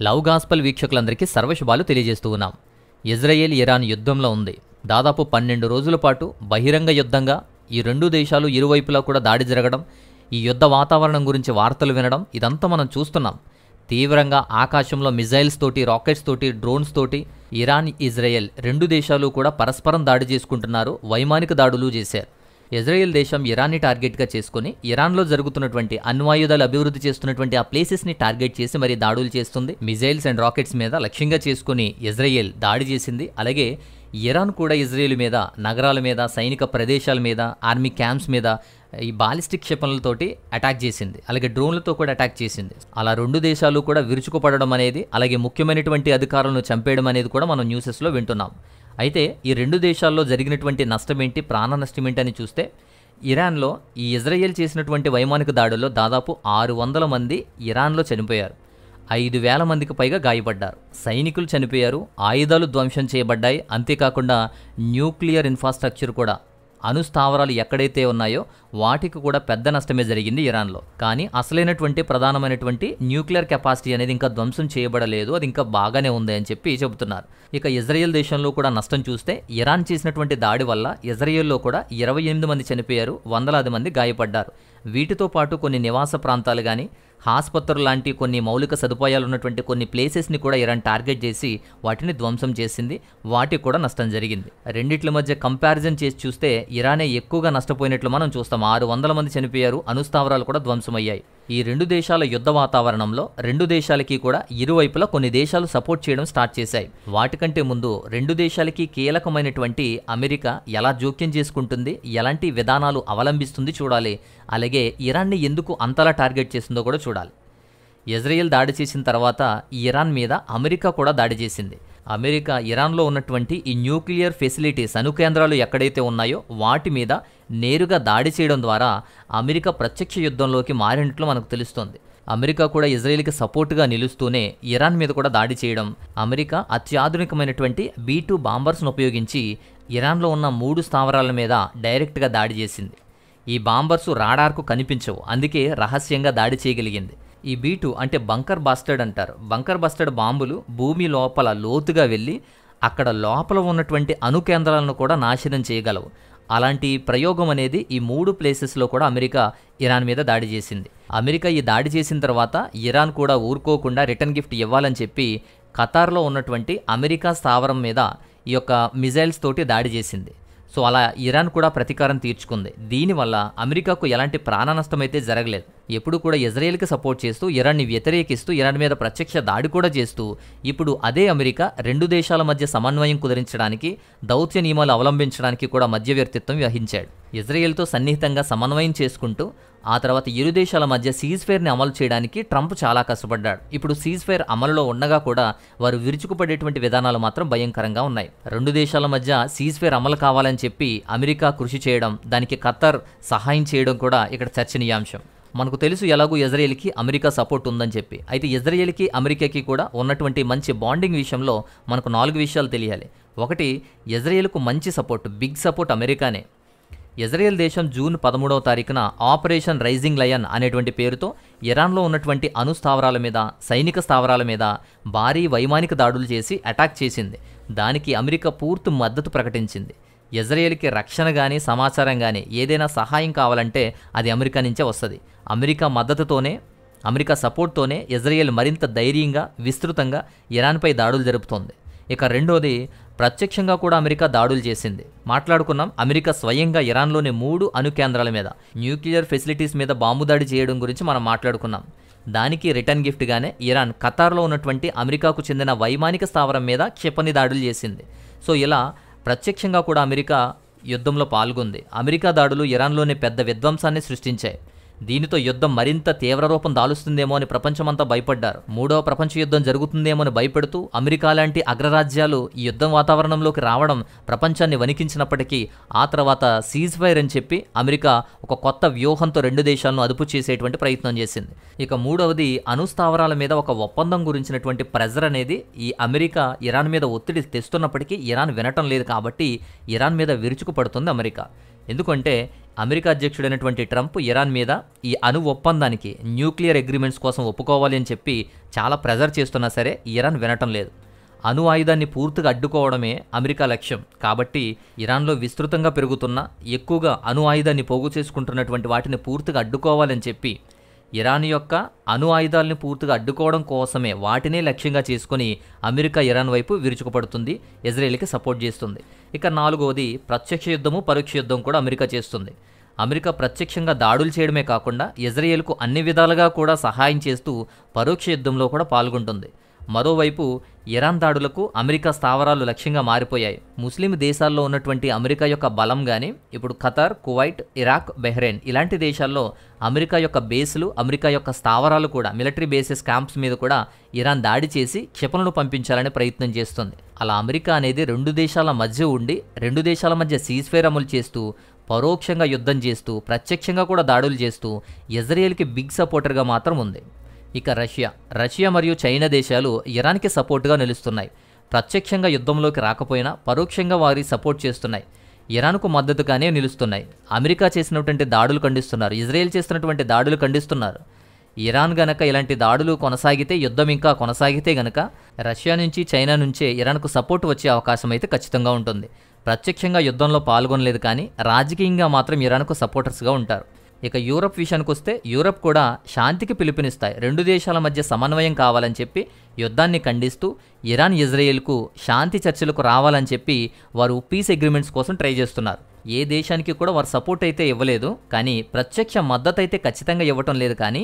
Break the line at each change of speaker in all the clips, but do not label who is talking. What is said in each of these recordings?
Love gospel వీక్షకులందరికీ సర్వశుభాలు తెలియజేస్తూ ఉన్నాం. ఇజ్రాయెల్ ఇరాన్ యుద్ధంలో ఉంది. దాదాపు 12 రోజుల పాటు బహిరంగ యుద్ధంగా ఈ రెండు దేశాలు ఇరువైపులా కూడా దాడి జరగడం, ఈ యుద్ధ వాతావరణం గురించి వార్తలు వినడం ఇదంతా మనం చూస్తున్నాం. తీవ్రంగా ఆకాశంలో మిజైల్స్ తోటి, రాకెట్స్ తోటి, డ్రోన్స్ తోటి ఇరాన్, ఇజ్రాయెల్ రెండు దేశాలు కూడా పరస్పరం దాడి చేసుకుంటున్నారు. వైమానిక దాడులు చేశారు. ఇజ్రాయెల్ దేశం ఇరాన్ని టార్గెట్గా చేసుకుని ఇరాన్లో జరుగుతున్నటువంటి అణ్వాయుధాలు అభివృద్ధి చేస్తున్నటువంటి ఆ ప్లేసెస్ని టార్గెట్ చేసి మరి దాడులు చేస్తుంది. మిజైల్స్ అండ్ రాకెట్స్ మీద లక్ష్యంగా చేసుకుని ఇజ్రాయెల్ దాడి చేసింది. అలాగే ఇరాన్ కూడా ఇజ్రాయెల్ మీద, నగరాల మీద, సైనిక ప్రదేశాల మీద, ఆర్మీ క్యాంప్స్ మీద ఈ బాలిస్టిక్ క్షిపణులతోటి అటాక్ చేసింది. అలాగే డ్రోన్లతో కూడా అటాక్ చేసింది. అలా రెండు దేశాలు కూడా విరుచుకుపడడం అనేది, అలాగే ముఖ్యమైనటువంటి అధికారులను చంపేయడం అనేది కూడా మనం న్యూసెస్లో వింటున్నాం. అయితే ఈ రెండు దేశాల్లో జరిగినటువంటి నష్టం ఏంటి, ప్రాణ నష్టం ఏంటి అని చూస్తే, ఇరాన్లో ఈ ఇజ్రాయెల్ చేసినటువంటి వైమానిక దాడుల్లో దాదాపు 600 మంది ఇరాన్లో చనిపోయారు. 5,000 మందికి పైగా గాయపడ్డారు. సైనికులు చనిపోయారు, ఆయుధాలు ధ్వంసం చేయబడ్డాయి. అంతేకాకుండా న్యూక్లియర్ ఇన్ఫ్రాస్ట్రక్చర్ కూడా, అణుస్థావరాలు ఎక్కడైతే ఉన్నాయో వాటికి కూడా పెద్ద నష్టమే జరిగింది ఇరాన్లో. కానీ అసలైనటువంటి ప్రధానమైనటువంటి న్యూక్లియర్ కెపాసిటీ అనేది ఇంకా ధ్వంసం చేయబడలేదు, అది ఇంకా బాగానే ఉంది అని చెప్పి చెబుతున్నారు. ఇక ఇజ్రాయెల్ దేశంలో కూడా నష్టం చూస్తే, ఇరాన్ చేసినటువంటి దాడి వల్ల ఇజ్రాయెల్లో కూడా 28 మంది చనిపోయారు, వందలాది మంది గాయపడ్డారు. వీటితో పాటు కొన్ని నివాస ప్రాంతాలు కానీ, ఆసుపత్రులు లాంటి కొన్ని మౌలిక సదుపాయాలు ఉన్నటువంటి కొన్ని ప్లేసెస్ని కూడా ఇరాన్ టార్గెట్ చేసి వాటిని ధ్వంసం చేసింది. వాటికి కూడా నష్టం జరిగింది. రెండిట్ల మధ్య కంపారిజన్ చేసి చూస్తే ఇరానే ఎక్కువగా నష్టపోయినట్లు మనం చూస్తాం. 600 మంది చనిపోయారు, అణుస్థావరాలు కూడా ధ్వంసమయ్యాయి. ఈ రెండు దేశాల యుద్ధ వాతావరణంలో రెండు దేశాలకి కూడా ఇరువైపులా కొన్ని దేశాలు సపోర్ట్ చేయడం స్టార్ట్ చేశాయి. వాటికంటే ముందు రెండు దేశాలకి కీలకమైనటువంటి అమెరికా ఎలా జోక్యం చేసుకుంటుంది, ఎలాంటి విధానాలు అవలంబిస్తుంది చూడాలి. అలాగే ఇరాన్ని ఎందుకు అంతలా టార్గెట్ చేసిందో కూడా చూడాలి. ఇజ్రాయెల్ దాడి చేసిన తర్వాత ఇరాన్ మీద అమెరికా కూడా దాడి చేసింది. అమెరికా ఇరాన్లో ఉన్నటువంటి ఈ న్యూక్లియర్ ఫెసిలిటీస్, అణుకేంద్రాలు ఎక్కడైతే ఉన్నాయో వాటి మీద నేరుగా దాడి చేయడం ద్వారా అమెరికా ప్రత్యక్ష యుద్ధంలోకి మారినట్లు మనకు తెలుస్తోంది. అమెరికా కూడా ఇజ్రాయెల్కి సపోర్టుగా నిలుస్తూనే ఇరాన్ మీద కూడా దాడి చేయడం, అమెరికా అత్యాధునికమైనటువంటి B-2 బాంబర్స్ను ఉపయోగించి ఇరాన్లో ఉన్న 3 స్థావరాల మీద డైరెక్ట్గా దాడి చేసింది. ఈ బాంబర్సు రాడార్కు కనిపించవు, అందుకే రహస్యంగా దాడి చేయగలిగింది. ఈ B-2 అంటే బంకర్ బస్టర్డ్ అంటారు. బంకర్ బస్టర్డ్ బాంబులు భూమి లోపల లోతుగా వెళ్ళి అక్కడ లోపల ఉన్నటువంటి అణు కేంద్రాలను కూడా నాశనం చేయగలవు. అలాంటి ప్రయోగం అనేది ఈ 3 ప్లేసెస్లో కూడా అమెరికా ఇరాన్ మీద దాడి చేసింది. అమెరికా ఈ దాడి చేసిన తర్వాత ఇరాన్ కూడా ఊరుకోకుండా రిటర్న్ గిఫ్ట్ ఇవ్వాలని చెప్పి ఖతార్లో ఉన్నటువంటి అమెరికా స్థావరం మీద ఈ యొక్క మిజైల్స్ తోటి దాడి చేసింది. సో అలా ఇరాన్ కూడా ప్రతీకారం తీర్చుకుంది. దీనివల్ల అమెరికాకు ఎలాంటి ప్రాణ నష్టం అయితే జరగలేదు. ఎప్పుడు కూడా ఇజ్రాయెల్కి సపోర్ట్ చేస్తూ, ఇరాన్ని వ్యతిరేకిస్తూ, ఇరాన్ మీద ప్రత్యక్ష దాడి కూడా చేస్తూ, ఇప్పుడు అదే అమెరికా రెండు దేశాల మధ్య సమన్వయం కుదిరించడానికి, దౌత్య నియమాలు అవలంబించడానికి కూడా మధ్యవర్తిత్వం వహించాడు. ఇజ్రాయెల్తో సన్నిహితంగా సమన్వయం చేసుకుంటూ ఆ తర్వాత ఇరు దేశాల మధ్య సీజ్ ఫైర్ని అమలు చేయడానికి ట్రంప్ చాలా కష్టపడ్డాడు. ఇప్పుడు సీజ్ ఫైర్ అమలులో ఉండగా కూడా వారు విరుచుకుపడేటువంటి విధానాలు మాత్రం భయంకరంగా ఉన్నాయి. రెండు దేశాల మధ్య సీజ్ ఫైర్ అమలు కావాలని చెప్పి అమెరికా కృషి చేయడం, దానికి ఖతార్ సహాయం చేయడం కూడా ఇక్కడ చర్చనీయాంశం. మనకు తెలుసు ఎలాగూ ఇజ్రాయెల్కి అమెరికా సపోర్ట్ ఉందని చెప్పి. అయితే ఇజ్రాయెల్కి అమెరికాకి కూడా ఉన్నటువంటి మంచి బాండింగ్ విషయంలో మనకు 4 విషయాలు తెలియాలి. ఒకటి, ఇజ్రాయెల్కు మంచి సపోర్ట్, బిగ్ సపోర్ట్ అమెరికానే. ఇజ్రాయెల్ దేశం జూన్ 13వ తారీఖున ఆపరేషన్ రైజింగ్ లయన్ అనేటువంటి పేరుతో ఇరాన్లో ఉన్నటువంటి అణు స్థావరాల మీద, సైనిక స్థావరాల మీద భారీ వైమానిక దాడులు చేసి అటాక్ చేసింది. దానికి అమెరికా పూర్తి మద్దతు ప్రకటించింది. ఇజ్రాయెల్కి రక్షణ కానీ, సమాచారం కానీ, ఏదైనా సహాయం కావాలంటే అది అమెరికా నుంచే వస్తుంది. అమెరికా మద్దతుతోనే, అమెరికా సపోర్ట్తోనే ఇజ్రాయెల్ మరింత ధైర్యంగా, విస్తృతంగా ఇరాన్పై దాడులు జరుపుతోంది. ఇక రెండోది, ప్రత్యక్షంగా కూడా అమెరికా దాడులు చేసింది. మాట్లాడుకున్నాం, అమెరికా స్వయంగా ఇరాన్లోని 3 అణు కేంద్రాల మీద, న్యూక్లియర్ ఫెసిలిటీస్ మీద బాంబు దాడి చేయడం గురించి మనం మాట్లాడుకున్నాం. దానికి రిటర్న్ గిఫ్ట్గానే ఇరాన్ ఖతార్లో ఉన్నటువంటి అమెరికాకు చెందిన వైమానిక స్థావరం మీద క్షిపణి దాడులు చేసింది. సో ఇలా ప్రత్యక్షంగా కూడా అమెరికా యుద్ధంలో పాల్గొంది. అమెరికా దాడులు ఇరాన్లోని పెద్ద విధ్వంసాన్ని సృష్టించాయి. దీనితో యుద్ధం మరింత తీవ్ర రూపం దాలుస్తుందేమో అని ప్రపంచమంతా భయపడ్డారు. 3వ ప్రపంచ యుద్ధం జరుగుతుందేమో అని భయపెడుతూ అమెరికా లాంటి అగ్రరాజ్యాలు ఈ యుద్ధం వాతావరణంలోకి రావడం ప్రపంచాన్ని వణికించినప్పటికీ ఆ తర్వాత సీజ్ ఫైర్ అని చెప్పి అమెరికా ఒక కొత్త వ్యూహంతో రెండు దేశాలను అదుపు చేసేటువంటి ప్రయత్నం చేసింది. ఇక మూడవది, అణుస్థావరాల మీద ఒక ఒప్పందం గురించినటువంటి ప్రెజర్ అనేది ఈ అమెరికా ఇరాన్ మీద ఒత్తిడి తెస్తున్నప్పటికీ ఇరాన్ వినటం లేదు. కాబట్టి ఇరాన్ మీద విరుచుకు పడుతుంది అమెరికా. ఎందుకంటే అమెరికా అధ్యక్షుడైనటువంటి ట్రంప్ ఇరాన్ మీద ఈ అణు ఒప్పందానికి న్యూక్లియర్ అగ్రిమెంట్స్ కోసం ఒప్పుకోవాలి అని చెప్పి చాలా ప్రెజర్ చేస్తున్నా సరే ఇరాన్ వినటం లేదు. అణు ఆయుధాన్ని పూర్తిగా అడ్డుకోవడమే అమెరికా లక్ష్యం. కాబట్టి ఇరాన్లో విస్తృతంగా పెరుగుతున్న ఎక్కువగా అణు ఆయుధాన్ని పోగు చేసుకుంటున్నటువంటి వాటిని పూర్తిగా అడ్డుకోవాలని చెప్పి ఇరాన్ యొక్క అణు ఆయుధాలని పూర్తిగా అడ్డుకోవడం కోసమే వాటినే లక్ష్యంగా చేసుకుని అమెరికా ఇరాన్ వైపు విరుచుకుపడుతుంది, ఇజ్రాయెల్కి సపోర్ట్ చేస్తుంది. ఇక 4వది ప్రత్యక్ష యుద్ధము పరోక్ష యుద్ధం కూడా అమెరికా చేస్తుంది. అమెరికా ప్రత్యక్షంగా దాడులు చేయడమే కాకుండా ఇజ్రాయెల్కు అన్ని విధాలుగా కూడా సహాయం చేస్తూ పరోక్ష యుద్ధంలో కూడా పాల్గొంటుంది. మరోవైపు ఇరాన్ దాడులకు అమెరికా స్థావరాలు లక్ష్యంగా మారిపోయాయి. ముస్లిం దేశాల్లో ఉన్నటువంటి అమెరికా యొక్క బలం కానీ ఇప్పుడు ఖతార్, కువైట్, ఇరాక్, బెహ్రెయిన్ ఇలాంటి దేశాల్లో అమెరికా యొక్క బేస్లు, అమెరికా యొక్క స్థావరాలు కూడా మిలిటరీ బేసెస్ క్యాంప్స్ మీద కూడా ఇరాన్ దాడి చేసి క్షిపణులు పంపించాలనే ప్రయత్నం చేస్తుంది. అలా అమెరికా అనేది 2 దేశాల మధ్య ఉండి 2 దేశాల మధ్య సీజ్ఫైర్ అమలు చేస్తూ పరోక్షంగా యుద్ధం చేస్తూ ప్రత్యక్షంగా కూడా దాడులు చేస్తూ ఇజ్రాయెల్కి బిగ్ సపోర్టర్గా మాత్రం ఉంది. ఇక రష్యా మరియు చైనా దేశాలు ఇరాన్కి సపోర్టుగా నిలుస్తున్నాయి. ప్రత్యక్షంగా యుద్ధంలోకి రాకపోయినా పరోక్షంగా వారి సపోర్ట్ చేస్తున్నాయి. ఇరాన్కు మద్దతుగానే నిలుస్తున్నాయి. అమెరికా చేసినటువంటి దాడులు ఖండిస్తున్నారు, ఇజ్రాయెల్ చేస్తున్నటువంటి దాడులు ఖండిస్తున్నారు. ఇరాన్ గనక ఇలాంటి దాడులు కొనసాగితే, యుద్ధం ఇంకా కొనసాగితే గనక రష్యా నుంచి చైనా నుంచే ఇరాన్కు సపోర్ట్ వచ్చే అవకాశం అయితే ఖచ్చితంగా ఉంటుంది. ప్రత్యక్షంగా యుద్ధంలో పాల్గొనలేదు కానీ రాజకీయంగా మాత్రం ఇరాన్కు సపోర్టర్స్గా ఉంటారు. ఇక యూరప్ విషయానికి వస్తే యూరప్ కూడా శాంతికి పిలుపునిస్తాయి. 2 దేశాల మధ్య సమన్వయం కావాలని చెప్పి యుద్ధాన్ని ఖండిస్తూ ఇరాన్ ఇజ్రాయెల్కు శాంతి చర్చలకు రావాలని చెప్పి వారు పీస్ అగ్రిమెంట్స్ కోసం ట్రై చేస్తున్నారు. ఏ దేశానికి కూడా వారు సపోర్ట్ అయితే ఇవ్వలేదు, కానీ ప్రత్యక్ష మద్దతు అయితే ఖచ్చితంగా ఇవ్వటం లేదు. కానీ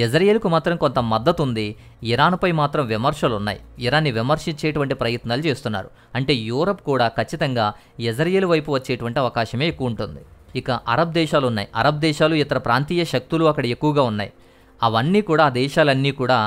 ఇజ్రాయెల్కు మాత్రం కొంత మద్దతు ఉంది. ఇరాన్పై మాత్రం విమర్శలు ఉన్నాయి. ఇరాన్ని విమర్శించేటువంటి ప్రయత్నాలు చేస్తున్నారు. అంటే యూరప్ కూడా ఖచ్చితంగా ఇజ్రాయెల్ వైపు వచ్చేటువంటి అవకాశమే ఎక్కువ ఉంటుంది. ఇక అరబ్ దేశాలు ఉన్నాయి. అరబ్ దేశాలు ఇతర ప్రాంతీయ శక్తులు అక్కడ ఎక్కువగా ఉన్నాయి. అవన్నీ కూడా ఆ దేశాలన్నీ కూడా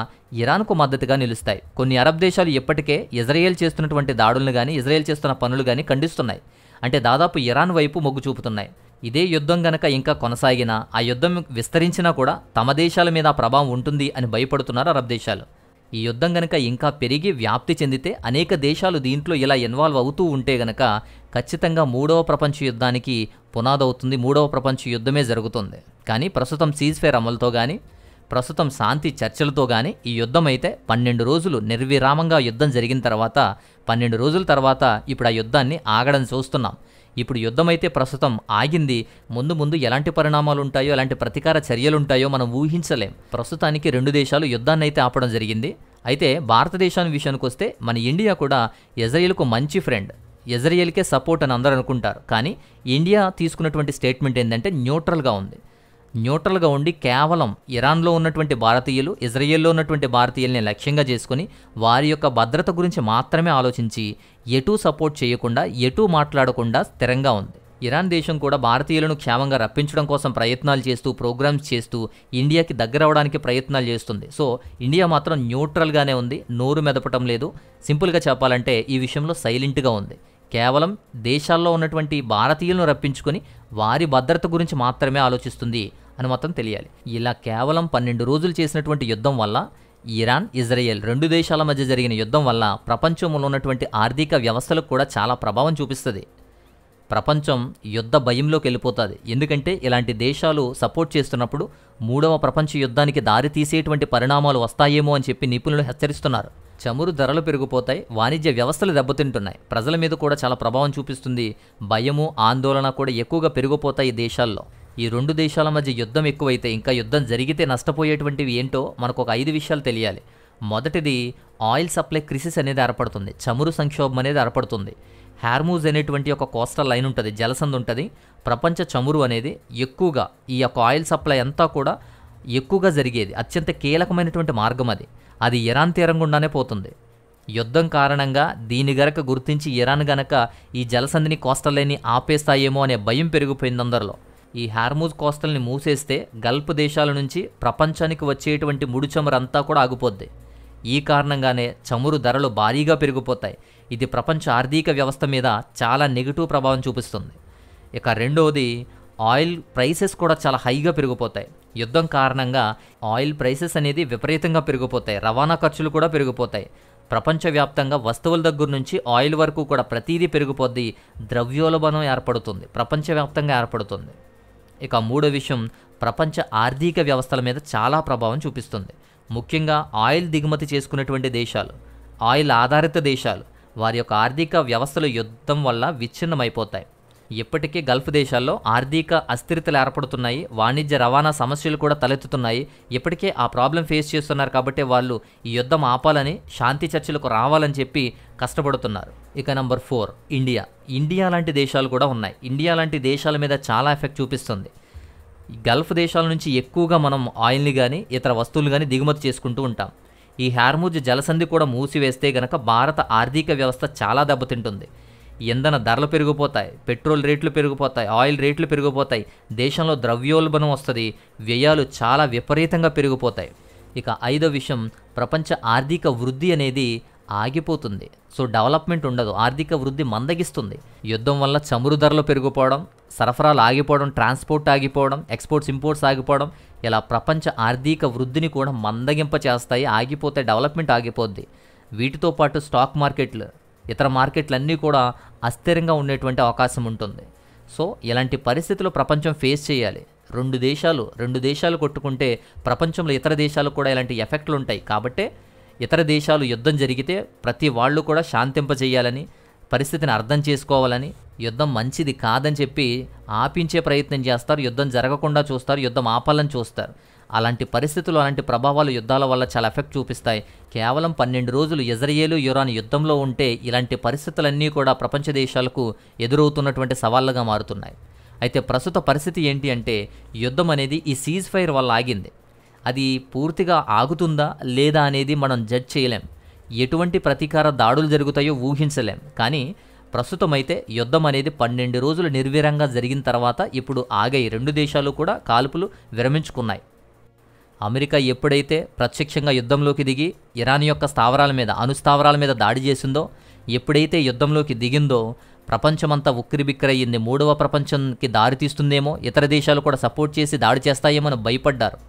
ఇరాన్కు మద్దతుగా నిలుస్తాయి. కొన్ని అరబ్ దేశాలు ఇప్పటికే ఇజ్రాయెల్ చేస్తున్నటువంటి దాడులను కానీ ఇజ్రాయెల్ చేస్తున్న పనులు కానీ ఖండిస్తున్నాయి. అంటే దాదాపు ఇరాన్ వైపు మొగ్గు చూపుతున్నాయి. ఇదే యుద్ధం గనక ఇంకా కొనసాగినా, ఆ యుద్ధం విస్తరించినా కూడా తమ దేశాల మీద ప్రభావం ఉంటుంది అని భయపడుతున్నారు అరబ్ దేశాలు. ఈ యుద్ధం గనక ఇంకా పెరిగి వ్యాప్తి చెందితే, అనేక దేశాలు దీంట్లో ఇలా ఇన్వాల్వ్ అవుతూ ఉంటే గనక ఖచ్చితంగా 3వ ప్రపంచ యుద్ధానికి పునాదవుతుంది. 3వ ప్రపంచ యుద్ధమే జరుగుతుంది. కానీ ప్రస్తుతం సీజ్ఫైర్ అమలుతో కానీ, ప్రస్తుతం శాంతి చర్చలతో కానీ ఈ యుద్ధం అయితే 12 రోజులు నిర్విరామంగా యుద్ధం జరిగిన తర్వాత 12 రోజుల తర్వాత ఇప్పుడు ఆ యుద్ధాన్ని ఆగడం చూస్తున్నాం. ఇప్పుడు యుద్ధం అయితే ప్రస్తుతం ఆగింది. ముందు ఎలాంటి పరిణామాలు ఉంటాయో, ఎలాంటి ప్రతీకార చర్యలు ఉంటాయో మనం ఊహించలేం. ప్రస్తుతానికి 2 దేశాలు యుద్ధాన్ని అయితే ఆపడం జరిగింది. అయితే భారతదేశాన్ని విషయానికి వస్తే మన ఇండియా కూడా ఇజ్రాయెల్కు మంచి ఫ్రెండ్, ఇజ్రాయెల్కే సపోర్ట్ అని అందరూ అనుకుంటారు. కానీ ఇండియా తీసుకున్నటువంటి స్టేట్మెంట్ ఏంటంటే న్యూట్రల్గా ఉంది. న్యూట్రల్గా ఉండి కేవలం ఇరాన్లో ఉన్నటువంటి భారతీయులు, ఇజ్రాయెల్లో ఉన్నటువంటి భారతీయుల్ని లక్ష్యంగా చేసుకుని వారి యొక్క భద్రత గురించి మాత్రమే ఆలోచించి ఎటూ సపోర్ట్ చేయకుండా, ఎటూ మాట్లాడకుండా స్థిరంగా ఉంది. ఇరాన్ దేశం కూడా భారతీయులను క్షేమంగా రప్పించడం కోసం ప్రయత్నాలు చేస్తూ, ప్రోగ్రామ్స్ చేస్తూ ఇండియాకి దగ్గర అవడానికి ప్రయత్నాలు చేస్తుంది. సో ఇండియా మాత్రం న్యూట్రల్గానే ఉంది, నోరు మెదపటం లేదు. సింపుల్గా చెప్పాలంటే ఈ విషయంలో సైలెంట్గా ఉంది. కేవలం దేశాల్లో ఉన్నటువంటి భారతీయులను రప్పించుకొని వారి భద్రత గురించి మాత్రమే ఆలోచిస్తుంది అని మాత్రం తెలియాలి. ఇలా కేవలం 12 రోజులు చేసినటువంటి యుద్ధం వల్ల, ఇరాన్, ఇజ్రాయెల్ 2 దేశాల మధ్య జరిగిన యుద్ధం వల్ల ప్రపంచంలో ఉన్నటువంటి ఆర్థిక వ్యవస్థలకు కూడా చాలా ప్రభావం చూపిస్తుంది. ప్రపంచం యుద్ధ భయంలోకి వెళ్ళిపోతుంది. ఎందుకంటే ఇలాంటి దేశాలు సపోర్ట్ చేస్తున్నప్పుడు 3వ ప్రపంచ యుద్ధానికి దారి తీసేటువంటి పరిణామాలు వస్తాయేమో అని చెప్పి నిపుణులు హెచ్చరిస్తున్నారు. చమురు ధరలు పెరిగిపోతాయి, వాణిజ్య వ్యవస్థలు దెబ్బతింటున్నాయి, ప్రజల మీద కూడా చాలా ప్రభావం చూపిస్తుంది. భయము, ఆందోళన కూడా ఎక్కువగా పెరిగిపోతాయి ఈ దేశాల్లో. ఈ 2 దేశాల మధ్య యుద్ధం ఎక్కువైతే, ఇంకా యుద్ధం జరిగితే నష్టపోయేటువంటివి ఏంటో మనకు ఒక 5 విషయాలు తెలియాలి. మొదటిది, ఆయిల్ సప్లై క్రిసిస్ అనేది ఏర్పడుతుంది, చమురు సంక్షోభం అనేది ఏర్పడుతుంది. హార్మూజ్ అనేటువంటి ఒక కోస్టల్ లైన్ ఉంటుంది, జలసంధి ఉంటుంది. ప్రపంచ చమురు అనేది ఎక్కువగా, ఈ యొక్క ఆయిల్ సప్లై అంతా కూడా ఎక్కువగా జరిగేది, అత్యంత కీలకమైనటువంటి మార్గం అది ఇరాన్ తీరం గుండానే పోతుంది. యుద్ధం కారణంగా దీని గనక గుర్తించి ఇరాన్ గనక ఈ జలసంధిని, కోస్టల్ లైన్ని ఆపేస్తాయేమో అనే భయం పెరిగిపోయింది అందరిలో. ఈ హార్మూజ్ కోస్టల్ని మూసేస్తే గల్ఫ్ దేశాల నుంచి ప్రపంచానికి వచ్చేటువంటి ముడి చమురు అంతా కూడా ఆగిపోద్ది. ఈ కారణంగానే చమురు ధరలు భారీగా పెరిగిపోతాయి. ఇది ప్రపంచ ఆర్థిక వ్యవస్థ మీద చాలా నెగిటివ్ ప్రభావం చూపిస్తుంది. ఇక రెండవది, ఆయిల్ ప్రైసెస్ కూడా చాలా హైగా పెరిగిపోతాయి. యుద్ధం కారణంగా ఆయిల్ ప్రైసెస్ అనేది విపరీతంగా పెరిగిపోతాయి, రవాణా ఖర్చులు కూడా పెరిగిపోతాయి. ప్రపంచవ్యాప్తంగా వస్తువుల దగ్గర నుంచి ఆయిల్ వరకు కూడా ప్రతిదీ పెరిగిపోద్ది, ద్రవ్యోల్బణం ఏర్పడుతుంది, ప్రపంచవ్యాప్తంగా ఏర్పడుతుంది. ఇక మూడో విషయం, ప్రపంచ ఆర్థిక వ్యవస్థల మీద చాలా ప్రభావం చూపిస్తుంది. ముఖ్యంగా ఆయిల్ దిగుమతి చేసుకునేటువంటి దేశాలు, ఆయిల్ ఆధారిత దేశాలు, వారి యొక్క ఆర్థిక వ్యవస్థలు యుద్ధం వల్ల విచ్ఛిన్నమైపోతాయి. ఇప్పటికే గల్ఫ్ దేశాల్లో ఆర్థిక అస్థిరతలు ఏర్పడుతున్నాయి, వాణిజ్య రవాణా సమస్యలు కూడా తలెత్తుతున్నాయి. ఇప్పటికే ఆ ప్రాబ్లం ఫేస్ చేస్తున్నారు కాబట్టి వాళ్ళు ఈ యుద్ధం ఆపాలని, శాంతి చర్చలకు రావాలని చెప్పి కష్టపడుతున్నారు. ఇక నెంబర్ 4, ఇండియా లాంటి దేశాలు కూడా ఉన్నాయి. ఇండియా లాంటి దేశాల మీద చాలా ఎఫెక్ట్ చూపిస్తుంది. గల్ఫ్ దేశాల నుంచి ఎక్కువగా మనం ఆయిల్ని కానీ ఇతర వస్తువులు కానీ దిగుమతి చేసుకుంటూ ఉంటాం. ఈ హార్ముజ్ జలసంధి కూడా మూసివేస్తే గనక భారత ఆర్థిక వ్యవస్థ చాలా దెబ్బతింటుంది. ఇంధన ధరలు పెరిగిపోతాయి, పెట్రోల్ రేట్లు పెరిగిపోతాయి, ఆయిల్ రేట్లు పెరిగిపోతాయి, దేశంలో ద్రవ్యోల్బణం వస్తుంది, వ్యయాలు చాలా విపరీతంగా పెరిగిపోతాయి. ఇక ఐదో విషయం, ప్రపంచ ఆర్థిక వృద్ధి అనేది ఆగిపోతుంది. సో డెవలప్మెంట్ ఉండదు, ఆర్థిక వృద్ధి మందగిస్తుంది. యుద్ధం వల్ల చమురు ధరలు పెరిగిపోవడం, సరఫరాలు ఆగిపోవడం, ట్రాన్స్పోర్ట్ ఆగిపోవడం, ఎక్స్పోర్ట్స్ ఇంపోర్ట్స్ ఆగిపోవడం, ఇలా ప్రపంచ ఆర్థిక వృద్ధిని కూడా మందగింప చేస్తాయి, ఆగిపోతే డెవలప్మెంట్ ఆగిపోద్ది. వీటితో పాటు స్టాక్ మార్కెట్లు, ఇతర మార్కెట్లన్నీ కూడా అస్థిరంగా ఉండేటువంటి అవకాశం ఉంటుంది. సో ఇలాంటి పరిస్థితులు ప్రపంచం ఫేస్ చేయాలి. రెండు దేశాలు కొట్టుకుంటే ప్రపంచంలో ఇతర దేశాలకు కూడా ఇలాంటి ఎఫెక్ట్లు ఉంటాయి. కాబట్టే ఇతర దేశాలు యుద్ధం జరిగితే ప్రతి వాళ్ళు కూడా శాంతింపజేయాలని, పరిస్థితిని అర్థం చేసుకోవాలని, యుద్ధం మంచిది కాదని చెప్పి ఆపించే ప్రయత్నం చేస్తారు, యుద్ధం జరగకుండా చూస్తారు, యుద్ధం ఆపాలని చూస్తారు. అలాంటి పరిస్థితులు, అలాంటి ప్రభావాలు యుద్ధాల వల్ల చాలా ఎఫెక్ట్ చూపిస్తాయి. కేవలం 12 రోజులు ఇజ్రాయెల్ ఇరాన్ యుద్ధంలో ఉంటే ఇలాంటి పరిస్థితులన్నీ కూడా ప్రపంచ దేశాలకు ఎదురవుతున్నటువంటి సవాళ్ళగా మారుతున్నాయి. అయితే ప్రస్తుత పరిస్థితి ఏంటి అంటే, యుద్ధం అనేది ఈ సీజ్ ఫైర్ వల్ల ఆగింది. అది పూర్తిగా ఆగుతుందా లేదా అనేది మనం జడ్జ్ చేయలేం. ఎటువంటి ప్రతీకార దాడులు జరుగుతాయో ఊహించలేం. కానీ ప్రస్తుతం అయితే యుద్ధం అనేది 12 రోజులు నిర్వీర్యంగా జరిగిన తర్వాత ఇప్పుడు ఆగాయి. రెండు దేశాలు కూడా కాల్పులు విరమించుకున్నాయి. అమెరికా ఎప్పుడైతే ప్రత్యక్షంగా యుద్ధంలోకి దిగి ఇరాన్ యొక్క స్థావరాల మీద, అణుస్థావరాల మీద దాడి చేసిందో, ఎప్పుడైతే యుద్ధంలోకి దిగిందో ప్రపంచమంతా ఉక్కిరిబిక్కిరయ్యింది. మూడవ ప్రపంచానికి దారితీస్తుందేమో, ఇతర దేశాలు కూడా సపోర్ట్ చేసి దాడి చేస్తాయేమో అని భయపడ్డారు.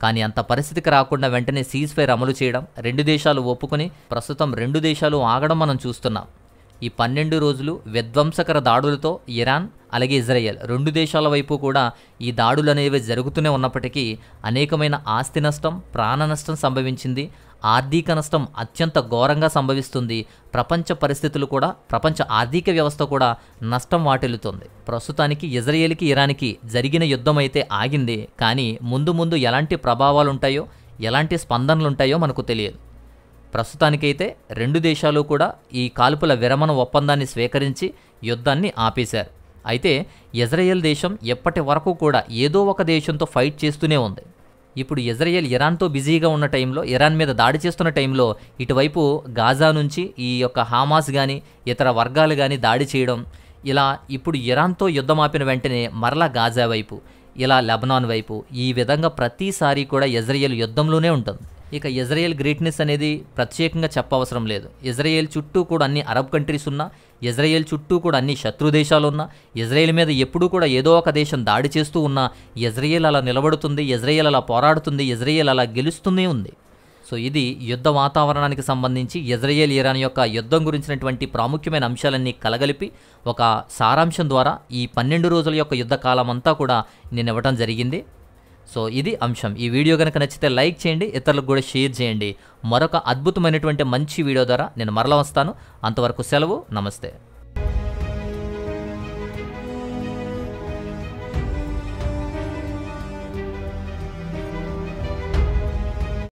కానీ అంత పరిస్థితికి రాకుండా వెంటనే సీజ్ ఫైర్ అమలు చేయడం, రెండు దేశాలు ఒప్పుకొని ప్రస్తుతం రెండు దేశాలు ఆగడం మనం చూస్తున్నాం. ఈ 12 రోజులు విధ్వంసకర దాడులతో ఇరాన్ అలాగే ఇజ్రాయెల్ రెండు దేశాల వైపు కూడా ఈ దాడులు అనేవి జరుగుతూనే ఉన్నప్పటికీ అనేకమైన ఆస్తి నష్టం, ప్రాణ నష్టం సంభవించింది. ఆర్థిక నష్టం అత్యంత ఘోరంగా సంభవిస్తుంది. ప్రపంచ పరిస్థితులు కూడా, ప్రపంచ ఆర్థిక వ్యవస్థ కూడా నష్టం వాటిల్లుతుంది. ప్రస్తుతానికి ఇజ్రాయెల్కి ఇరాన్కి జరిగిన యుద్ధం అయితే ఆగింది. కానీ ముందు ఎలాంటి ప్రభావాలు ఉంటాయో, ఎలాంటి స్పందనలు ఉంటాయో మనకు తెలియదు. ప్రస్తుతానికైతే రెండు దేశాలు కూడా ఈ కాల్పుల విరమణ ఒప్పందాన్ని స్వీకరించి యుద్ధాన్ని ఆపేశారు. అయితే ఇజ్రాయెల్ దేశం ఎప్పటి వరకు కూడా ఏదో ఒక దేశంతో ఫైట్ చేస్తూనే ఉంది. ఇప్పుడు ఇజ్రాయెల్ ఇరాన్తో బిజీగా ఉన్న టైంలో, ఇరాన్ మీద దాడి చేస్తున్న టైంలో ఇటువైపు గాజా నుంచి ఈ యొక్క హమాస్ కానీ ఇతర వర్గాలు కానీ దాడి చేయడం, ఇలా ఇప్పుడు ఇరాన్తో యుద్ధం ఆపిన వెంటనే మరలా గాజా వైపు, ఇలా లెబనాన్ వైపు, ఈ విధంగా ప్రతిసారి కూడా ఇజ్రాయెల్ యుద్ధంలోనే ఉంటుంది. ఇక ఇజ్రాయెల్ గ్రేట్నెస్ అనేది ప్రత్యేకంగా చెప్పవసరం లేదు. ఇజ్రాయెల్ చుట్టూ కూడా అన్ని అరబ్ కంట్రీస్ ఉన్నా, ఇజ్రాయెల్ చుట్టూ కూడా అన్ని శత్రు దేశాలు ఉన్నా, ఇజ్రాయెల్ మీద ఎప్పుడూ కూడా ఏదో ఒక దేశం దాడి చేస్తూ ఉన్నా ఇజ్రాయెల్ అలా నిలబడుతుంది, ఇజ్రాయెల్ అలా పోరాడుతుంది, ఇజ్రాయెల్ అలా గెలుస్తూనే ఉంది. సో ఇది యుద్ధ వాతావరణానికి సంబంధించి ఇజ్రాయెల్ ఇరాన్ యొక్క యుద్ధం గురించినటువంటి ప్రాముఖ్యమైన అంశాలన్నీ కలగలిపి ఒక సారాంశం ద్వారా ఈ 12 రోజుల యొక్క యుద్ధ కాలం అంతా కూడా నేను ఇవ్వడం జరిగింది. సో ఇది అంశం. ఈ వీడియో కనుక నచ్చితే లైక్ చేయండి, ఇతరులకు కూడా షేర్ చేయండి. మరొక అద్భుతమైనటువంటి మంచి వీడియో ద్వారా నేను మరలా వస్తాను. అంతవరకు సెలవు, నమస్తే.